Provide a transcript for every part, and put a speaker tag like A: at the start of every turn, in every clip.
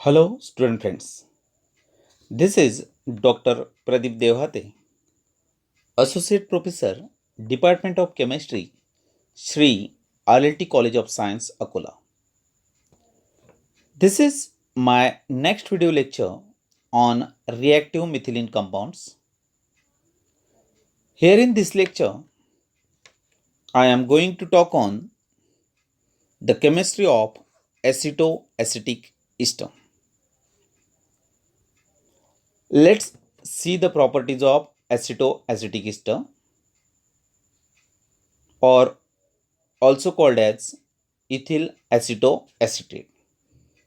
A: Hello, student friends. This is Dr. Pradeep Devhate, Associate Professor, Department of Chemistry, Sri RLT College of Science, Akola. This is my next video lecture on reactive methylene compounds. Here in this lecture, I am going to talk on the chemistry of acetoacetic ester. Let's see the properties of acetoacetic ester, or also called as ethyl acetoacetate,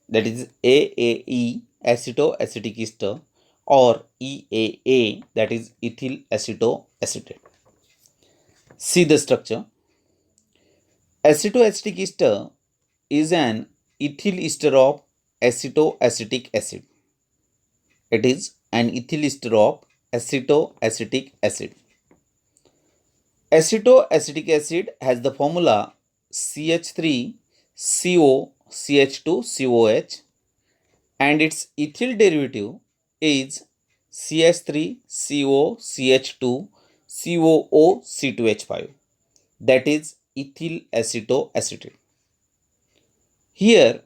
A: that is AAE acetoacetic ester, or EAA, that is ethyl acetoacetate. See the structure. Acetoacetic ester is an ethyl ester of acetoacetic acid. It is an ethyl ester of acetoacetic acid. Acetoacetic acid has the formula CH3COCH2COH, and its ethyl derivative is CH3COCH2COOC2H5, that is ethyl acetoacetate. Here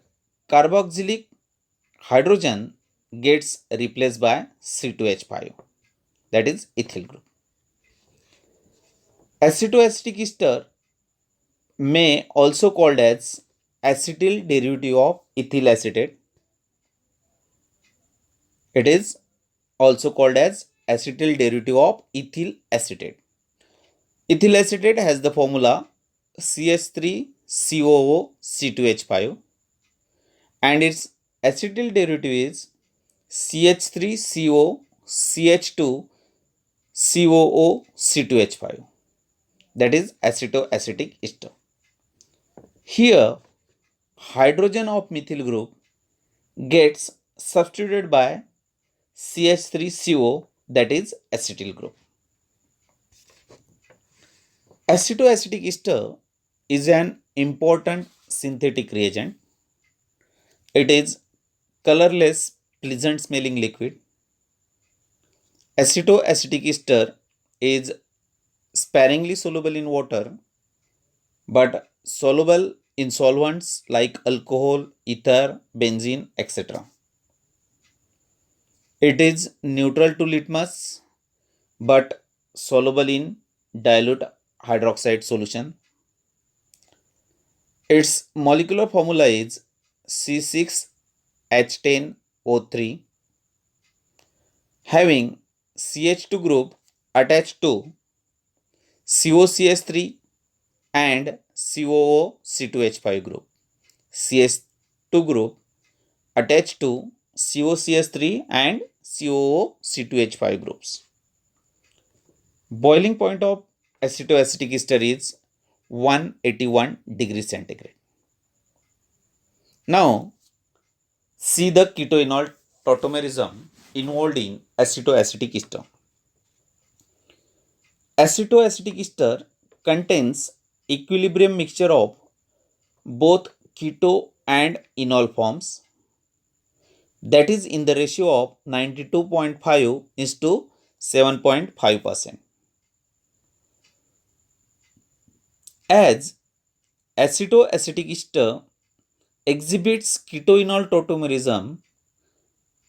A: carboxylic hydrogen gets replaced by C2H5, that is ethyl group. Acetoacetic ester may also called as acetyl derivative of ethyl acetate. It is also called as acetyl derivative of ethyl acetate. Ethyl acetate has the formula CH3COOC2H5, and its acetyl derivative is CH3COCH2COOC2H5, that is acetoacetic ester. Here hydrogen of methyl group gets substituted by CH3CO, that is acetyl group. Acetoacetic ester is an important synthetic reagent. It is colorless, pleasant smelling liquid. Acetoacetic ester is sparingly soluble in water, but soluble in solvents like alcohol, ether, benzene, etc. It is neutral to litmus, but soluble in dilute hydroxide solution. Its molecular formula is C6H10O3, having CH2 group attached to COCH3 and COOC2H5 group. CH2 group attached to COCH3 and COOC2H5 groups. Boiling point of acetoacetic ester is 181 degrees centigrade. Now, see the ketoenol tautomerism involved in acetoacetic ester. Acetoacetic ester contains equilibrium mixture of both keto and enol forms, that is in the ratio of 92.5 is to 7.5%. As acetoacetic ester exhibits ketoenol tautomerism,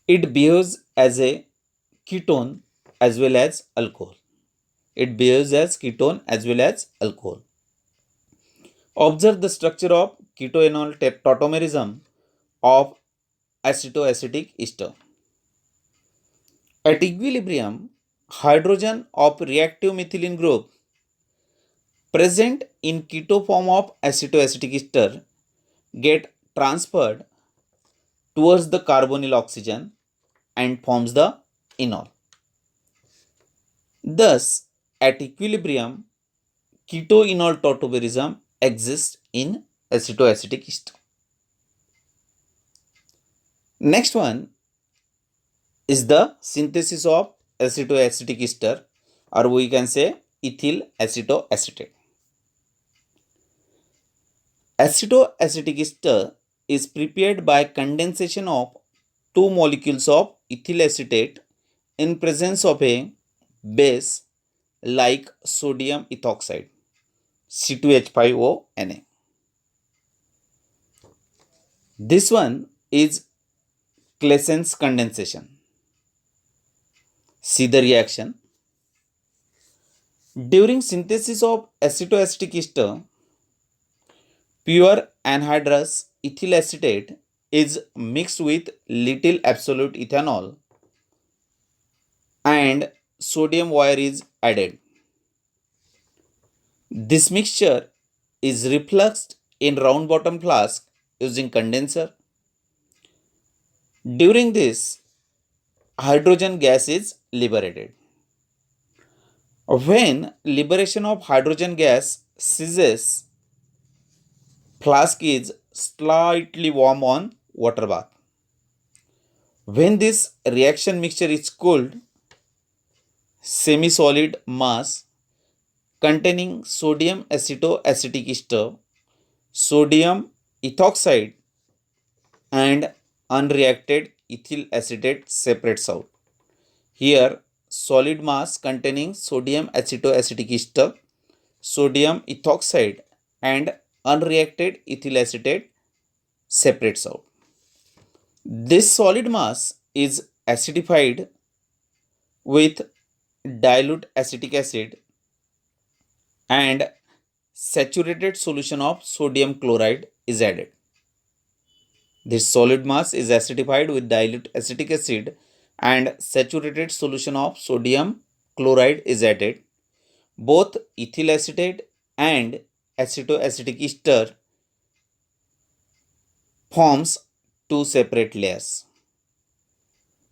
A: it behaves as a ketone as well as alcohol. It behaves as ketone as well as alcohol. Observe the structure of ketoenol tautomerism of acetoacetic ester. At equilibrium, hydrogen of reactive methylene group present in keto form of acetoacetic ester get transferred towards the carbonyl oxygen and forms the enol. Thus, at equilibrium, ketoenol tautomerism exists in acetoacetic ester. Next one is the synthesis of acetoacetic ester, or we can say ethyl acetoacetate. Acetoacetic ester is prepared by condensation of two molecules of ethyl acetate in presence of a base like sodium ethoxide C2H5ONa. This one is Claisen's condensation. See the reaction. During synthesis of acetoacetic ester, pure anhydrous ethyl acetate is mixed with little absolute ethanol and sodium wire is added. This mixture is refluxed in round bottom flask using condenser. During this, hydrogen gas is liberated. When liberation of hydrogen gas ceases, flask is slightly warm on water bath. When this reaction mixture is cooled, semi-solid mass containing sodium acetoacetic ester, sodium ethoxide and unreacted ethyl acetate separates out. Here, solid mass containing sodium acetoacetic ester, sodium ethoxide and unreacted ethyl acetate separates out. This solid mass is acidified with dilute acetic acid and saturated solution of sodium chloride is added. This solid mass is acidified with dilute acetic acid and saturated solution of sodium chloride is added. Both ethyl acetate and acetoacetic ester forms two separate layers,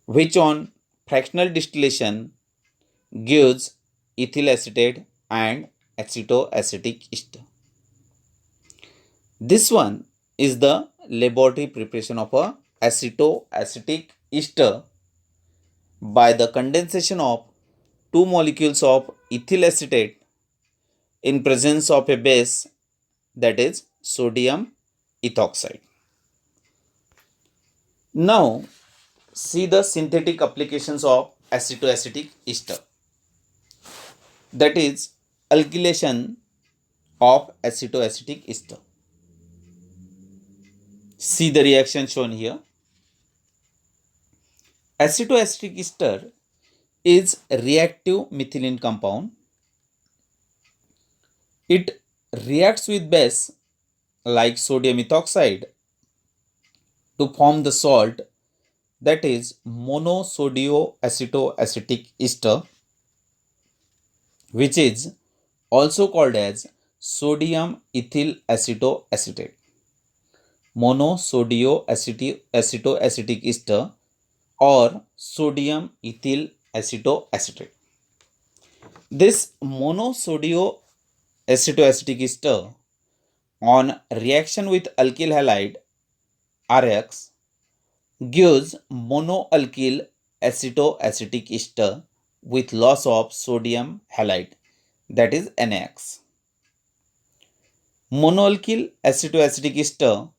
A: which on fractional distillation gives ethyl acetate and acetoacetic ester. This one is the laboratory preparation of a acetoacetic ester by the condensation of two molecules of ethyl acetate in presence of a base, that is sodium ethoxide. Now see the synthetic applications of acetoacetic ester, that is alkylation of acetoacetic ester. See the reaction shown here. Acetoacetic ester is reactive methylene compound. It reacts with base like sodium ethoxide to form the salt, that is monosodioacetoacetic ester, which is also called as sodium ethyl acetoacetate. Monosodioacetoacetic ester or sodium ethyl acetoacetate. This monosodioacetoacetic ester on reaction with alkyl halide RX gives monoalkyl acetoacetic ester with loss of sodium halide, that is NaX. Monoalkyl acetoacetic ester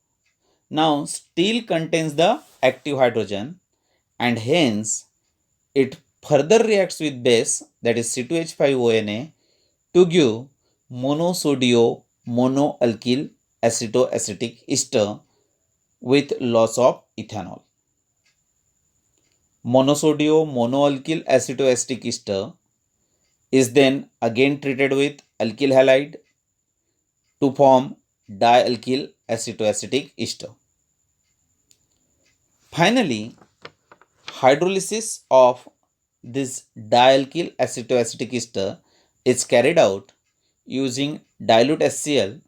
A: now still contains the active hydrogen and hence it further reacts with base, that is C2H5ONa, to give monoalkyl acetoacetic ester with loss of ethanol. Monoalkyl acetoacetic ester is then again treated with alkyl halide to form dialkyl acetoacetic ester. Finally, hydrolysis of this dialkyl acetoacetic ester is carried out using dilute HCl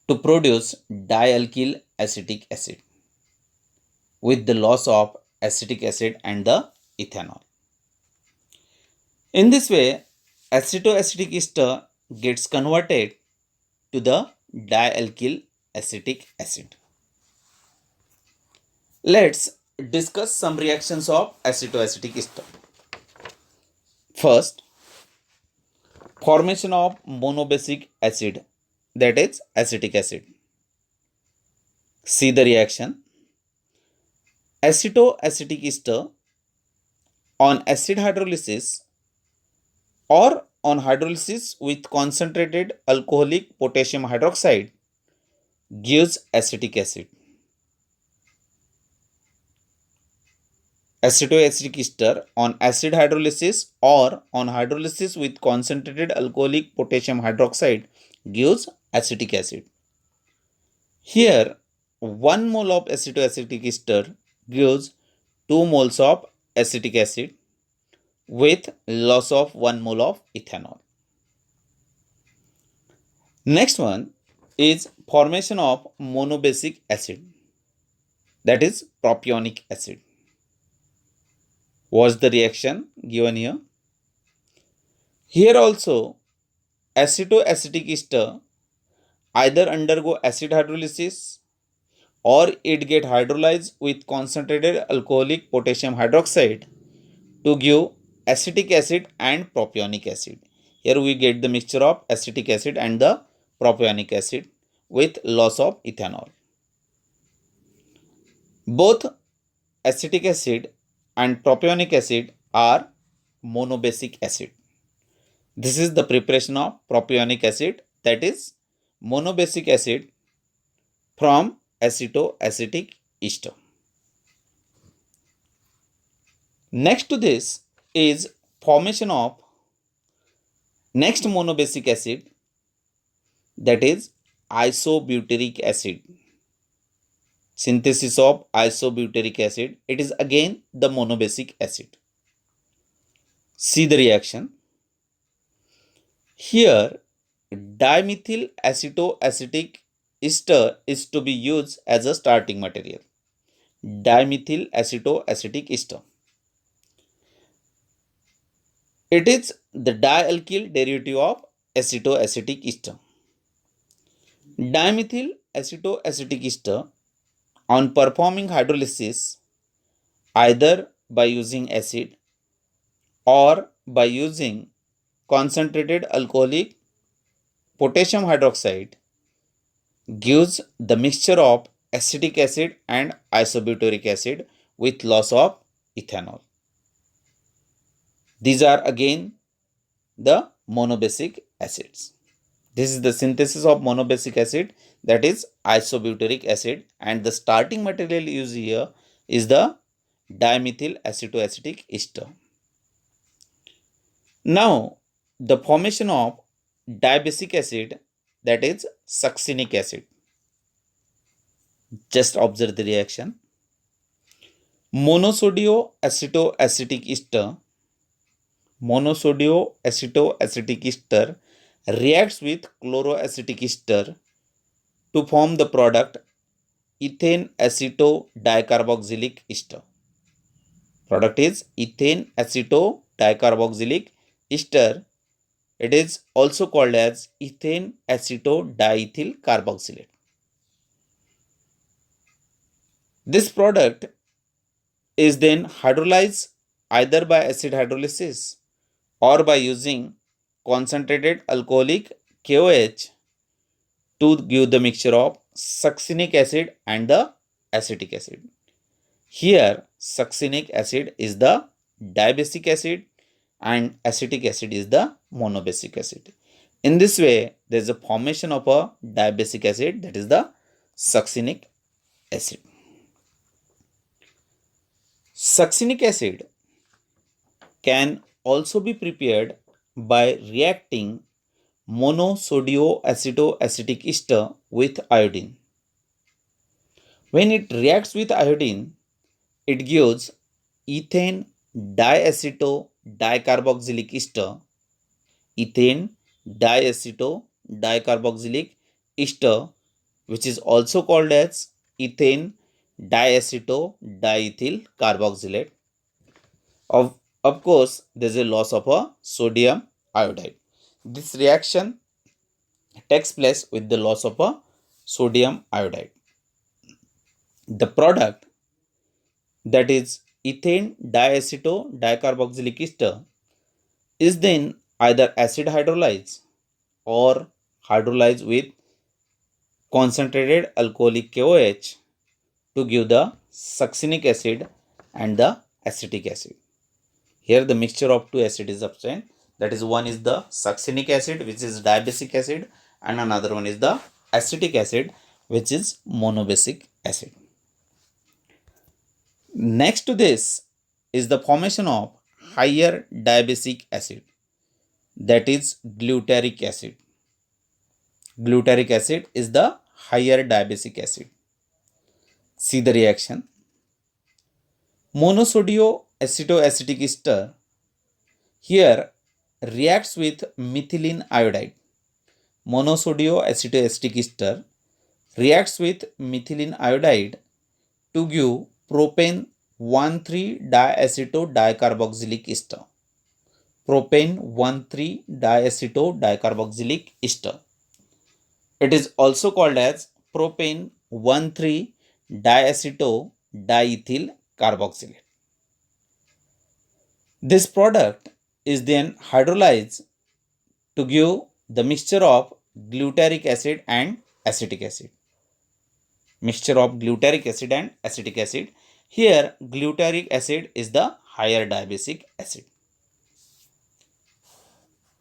A: to produce dialkyl acetic acid with the loss of acetic acid and the ethanol. In this way, acetoacetic ester gets converted to the dialkyl acetic acid. Let's discuss some reactions of acetoacetic ester. First, formation of monobasic acid, that is acetic acid. See the reaction. acetoacetic ester on acid hydrolysis or on hydrolysis with concentrated alcoholic potassium hydroxide gives acetic acid. Acetoacetic ester on acid hydrolysis or on hydrolysis with concentrated alcoholic potassium hydroxide gives acetic acid. Here, 1 mole of acetoacetic ester gives 2 moles of acetic acid with loss of 1 mole of ethanol. Next one is formation of monobasic acid, that is propionic acid. What's the reaction given here? Here also acetoacetic ester either undergo acid hydrolysis or it get hydrolyzed with concentrated alcoholic potassium hydroxide to give acetic acid and propionic acid. Here we get the mixture of acetic acid and the propionic acid with loss of ethanol. Both acetic acid and propionic acid are monobasic acid. This is the preparation of propionic acid, that is monobasic acid from acetoacetic ester. Next to this is formation of next monobasic acid, that is isobutyric acid. Synthesis of isobutyric acid, it is again the monobasic acid. See the reaction. Here dimethyl acetoacetic ester is to be used as a starting material. Dimethyl acetoacetic ester. It is the dialkyl derivative of acetoacetic ester. Dimethyl acetoacetic ester on performing hydrolysis either by using acid or by using concentrated alcoholic potassium hydroxide gives the mixture of acetic acid and isobutyric acid with loss of ethanol. These are again the monobasic acids. This is the synthesis of monobasic acid, that is isobutyric acid, and the starting material used here is the dimethyl acetoacetic ester. Now the formation of dibasic acid, that is succinic acid. Just observe the reaction. Monosodioacetoacetic ester reacts with chloroacetic ester to form the product ethane aceto dicarboxylic ester. Product is ethane aceto dicarboxylic ester. It is also called as ethane aceto diethyl carboxylate. This product is then hydrolyzed either by acid hydrolysis or by using concentrated alcoholic KOH to give the mixture of succinic acid and the acetic acid. Here succinic acid is the dibasic acid and acetic acid is the monobasic acid. In this way, there is a formation of a dibasic acid, that is the succinic acid. Succinic acid can also be prepared by reacting monosodioacetoacetic ester with iodine. When it reacts with iodine, it gives ethane diaceto dicarboxylic ester, ethane diaceto dicarboxylic ester, which is also called as ethane diaceto diethyl carboxylate. Of course, there is a loss of a sodium iodide. This reaction takes place with the loss of a sodium iodide. The product, that is ethane diaceto dicarboxylic ester, is then either acid hydrolyzed or hydrolyzed with concentrated alcoholic KOH to give the succinic acid and the acetic acid. Here the mixture of two acid is obtained. That is, one is the succinic acid, which is dibasic acid, and another one is the acetic acid, which is monobasic acid. Next to this is the formation of higher dibasic acid, that is glutaric acid. Glutaric acid is the higher dibasic acid. See the reaction. Monosodioacetoacetic ester here reacts with methylene iodide. Monosodioacetoacetic ester reacts with methylene iodide to give propane 1,3-diaceto-dicarboxylic ester. Propane 1,3-diaceto-dicarboxylic ester. It is also called as propane 1,3-diaceto-diethyl carboxylate. This product is then hydrolyzed to give the mixture of glutaric acid and acetic acid. Mixture of glutaric acid and acetic acid. Here glutaric acid is the higher dibasic acid.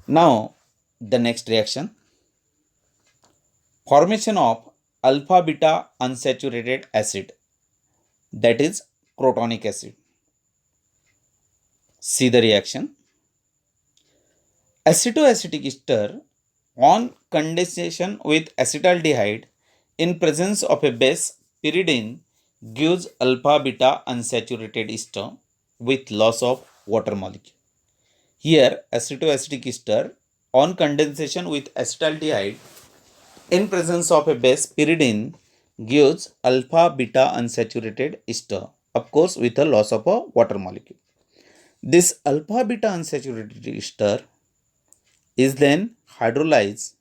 A: Now the next reaction. Formation of alpha beta unsaturated acid, that is crotonic acid. See the reaction. Acetoacetic ester on condensation with acetaldehyde in presence of a base pyridine gives alpha beta unsaturated ester with loss of water molecule. Here acetoacetic ester on condensation with acetaldehyde in presence of a base pyridine gives alpha beta unsaturated ester, of course with a loss of a water molecule. This alpha beta unsaturated ester is then hydrolyzed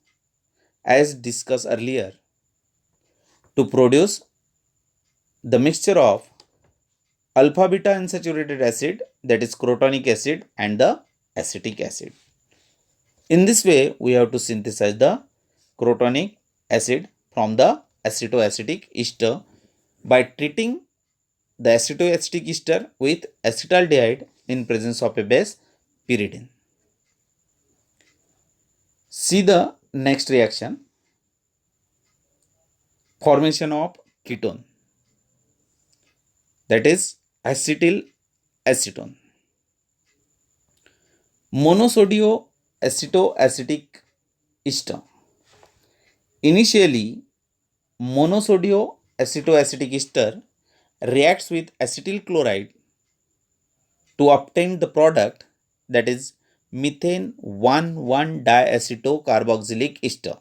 A: as discussed earlier to produce the mixture of alpha beta unsaturated acid, that is crotonic acid, and the acetic acid. In this way we have to synthesize the crotonic acid from the acetoacetic ester by treating the acetoacetic ester with acetaldehyde in presence of a base pyridine. See the next reaction. Formation of ketone, that is acetyl acetone. Monosodioacetoacetic ester. Initially, monosodioacetoacetic ester reacts with acetyl chloride to obtain the product, that is methane 1,1-diaceto-carboxylic ester.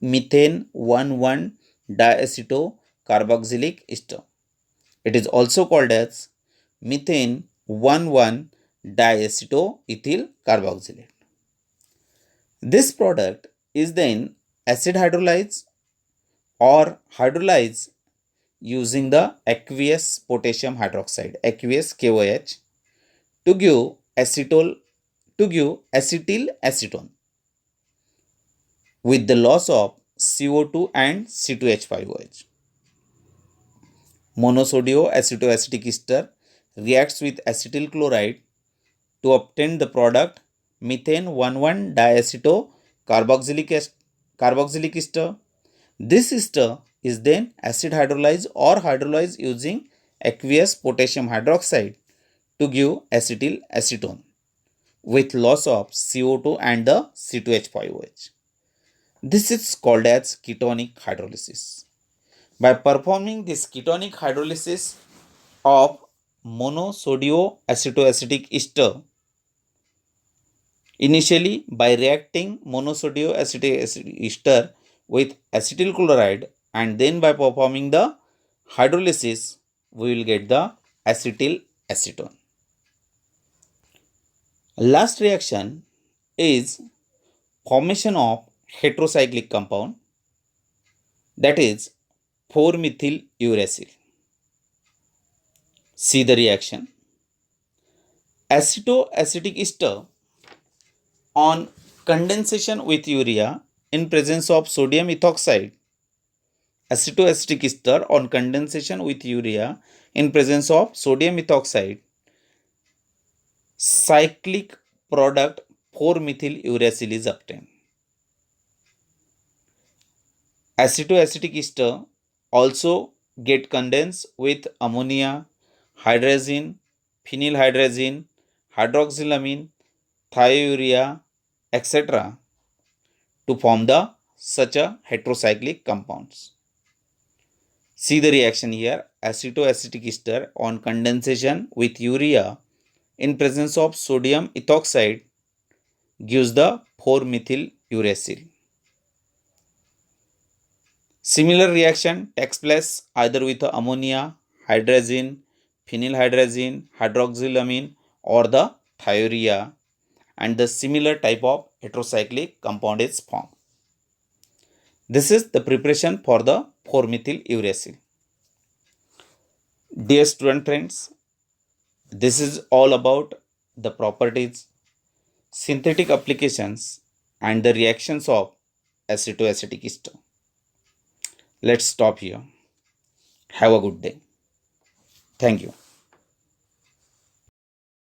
A: Methane 1,1-diaceto-carboxylic ester. It is also called as methane 1,1-diaceto-ethyl carboxylate. This product is then acid hydrolyzed or hydrolyzed using the aqueous potassium hydroxide, aqueous KOH, to give acetyl acetone with the loss of CO2 and C2H5OH. Monosodioacetoacetic ester reacts with acetyl chloride to obtain the product methane 1,1-diaceto-carboxylic ester. This ester is then acid hydrolyzed or hydrolyzed using aqueous potassium hydroxide to give acetyl acetone with loss of CO2 and the C2H5OH. This is called as ketonic hydrolysis. By performing this ketonic hydrolysis of monosodioacetoacetic ester, initially by reacting monosodioacetoacetic ester with acetyl chloride, and then by performing the hydrolysis, we will get the acetyl acetone. Last reaction is formation of heterocyclic compound, that is 4-methyl uracil. See the reaction. Acetoacetic ester on condensation with urea in presence of sodium ethoxide acetoacetic ester on condensation with urea in presence of sodium ethoxide, cyclic product 4-methyl uracil is obtained. Acetoacetic ester also get condensed with ammonia, hydrazine, phenylhydrazine, hydroxylamine, thiourea, etc. to form the such a heterocyclic compounds. See the reaction here. Acetoacetic ester on condensation with urea in presence of sodium ethoxide gives the 4-methyl uracil. Similar reaction takes place either with ammonia, hydrazine, phenylhydrazine, hydroxylamine or the thiourea, and the similar type of heterocyclic compound is formed. This is the preparation for the 4-methyl uracil. Dear student friends, this is all about the properties, synthetic applications and the reactions of acetoacetic ester. Let's stop here. Have a good day. Thank you.